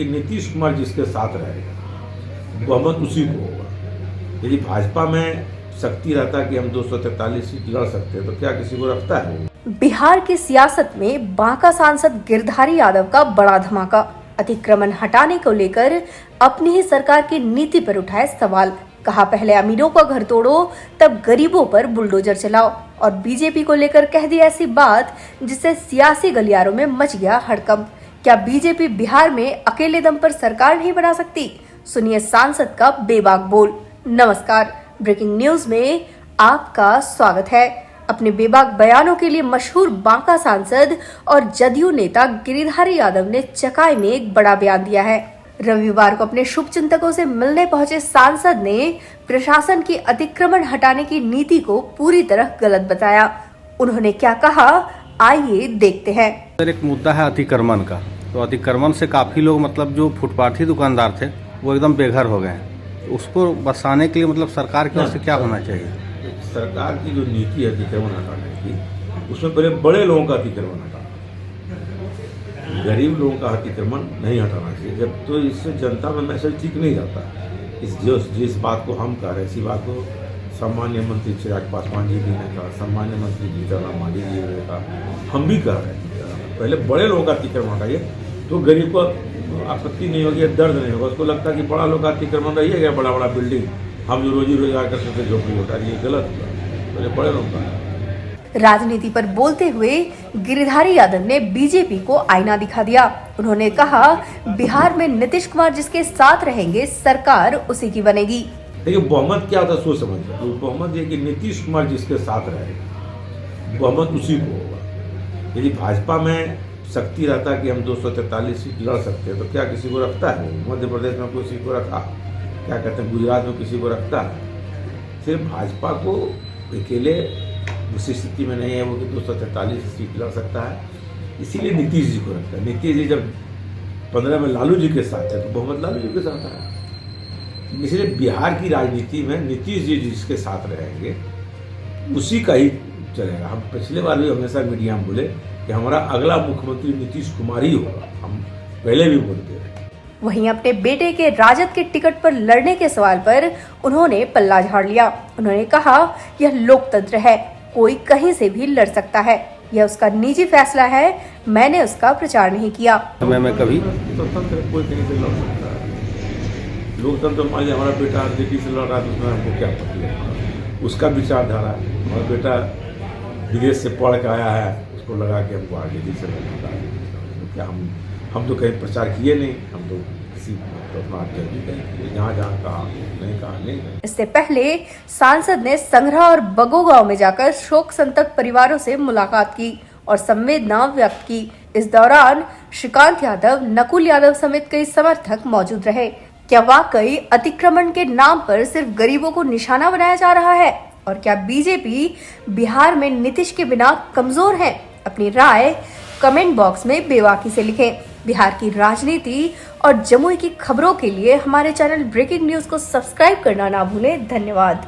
नीतीश कुमार जिसके साथ रहेगा बहुमत उसी को होगा। यदि भाजपा में शक्ति रहता कि हम 243 सीट लड़ सकते हैं तो क्या किसी को रखता है? बिहार की सियासत में बांका सांसद गिरधारी यादव का बड़ा धमाका। अतिक्रमण हटाने को लेकर अपनी ही सरकार की नीति पर उठाए सवाल। कहा पहले अमीरों का घर तोड़ो तब गरीबों पर बुलडोजर चलाओ। और बीजेपी को लेकर कह दी ऐसी बात जिससे सियासी गलियारों में मच गया हड़कंप। क्या बीजेपी बिहार में अकेले दम पर सरकार नहीं बना सकती? सुनिए सांसद का बेबाक बोल। नमस्कार, ब्रेकिंग न्यूज में आपका स्वागत है। अपने बेबाक बयानों के लिए मशहूर बांका सांसद और जदयू नेता गिरिधारी यादव ने चकाई में एक बड़ा बयान दिया है। रविवार को अपने शुभचिंतकों से मिलने पहुंचे सांसद ने प्रशासन की अतिक्रमण हटाने की नीति को पूरी तरह गलत बताया। उन्होंने क्या कहा, आइए देखते हैं। एक मुद्दा है अतिक्रमण का। तो अतिक्रमण से काफ़ी लोग जो फुटपाथी दुकानदार थे वो एकदम बेघर हो गए हैं। तो उसको बसाने के लिए सरकार की ओर से क्या होना चाहिए? सरकार की जो नीति है अतिक्रमण हटाने की, उसमें पहले बड़े लोगों का अतिक्रमण हटाना, गरीब लोगों का अतिक्रमण नहीं हटाना चाहिए। जब तो इससे जनता में मैसेज ठीक नहीं जाता। जिस बात को हम कह रहे हैं इसी बात को सम्मान्य मंत्री चिराग पासवान जी भी ने कहा, सम्मान्य मंत्री जीतन मांझी जी ने कहा, हम भी कह रहे हैं पहले बड़े लोगों का अतिक्रमण हटाइए तो गरीब को आपत्ति नहीं होगी, दर्द नहीं होगा। उसको लगता है कि बड़ा लोग का अतिक्रमण रहिए गया, बड़ा बड़ा बिल्डिंग हम जो रोजी रोजगार करते थे झोपड़ी उठा रही है, गलत हुआ। पहले बड़े लोग का। राजनीति पर बोलते हुए गिरिधारी यादव ने बीजेपी को आईना दिखा दिया। उन्होंने कहा बिहार में नीतीश कुमार जिसके साथ रहेंगे सरकार उसी की बनेगी। देखिए बहुमत क्या होता है सोच समझ। तो बहुमत ये कि नीतीश कुमार जिसके साथ रहेगा बहुमत उसी को होगा। यदि भाजपा में शक्ति रहता कि हम 243 सीट लड़ सकते हैं तो क्या किसी को रखता है? मध्य प्रदेश में किसी को रखा, क्या कहते हैं गुजरात में किसी को रखता है? सिर्फ भाजपा को अकेले उसी स्थिति में नहीं है वो कि 243 सीट लड़ सकता है, इसीलिए नीतीश जी को रखता है। नीतीश जी जब 15 में लालू जी के साथ थे तो बहुमत लालू जी के साथ आया। इसलिए बिहार की राजनीति में नीतीश जी जिसके साथ रहेंगे उसी का ही चलेगा। हम पिछले बार भी हमेशा मीडिया में बोले कि हमारा अगला मुख्यमंत्री नीतीश कुमार ही होगा, हम पहले भी बोलते हैं। वहीं अपने बेटे के राजद के टिकट पर लड़ने के सवाल पर उन्होंने पल्ला झाड़ लिया। उन्होंने कहा यह लोकतंत्र है, कोई कहीं से भी लड़ सकता है, यह उसका निजी फैसला है, मैंने उसका प्रचार नहीं किया। मैं कभी लोकतंत्र कोई कहीं से लड़ सकता है। लोकतंत्र मान लिया हमारा बेटा दिल्ली से लड़ रहा है तो उसमें हमको क्या पता है? उसका विचारधारा, हमारा बेटा विदेश से पढ़ के आया है, उसको लगा के हमको आगे दिल्ली से लड़ना है। तो क्या हम तो कहीं प्रचार किए नहीं, हम तो किसी तो अपना जहाँ कहा नहीं। इससे पहले सांसद ने संग्रह और बगो गांव में जाकर शोक संतप्त परिवारों से मुलाकात की और संवेदना व्यक्त की। इस दौरान श्रीकांत यादव, नकुल यादव समेत कई समर्थक मौजूद रहे। क्या वाकई अतिक्रमण के नाम पर सिर्फ गरीबों को निशाना बनाया जा रहा है? और क्या बीजेपी बिहार में नीतीश के बिना कमजोर है? अपनी राय कमेंट बॉक्स में बेबाकी से लिखें। बिहार की राजनीति और जमुई की खबरों के लिए हमारे चैनल ब्रेकिंग न्यूज को सब्सक्राइब करना ना भूलें। धन्यवाद।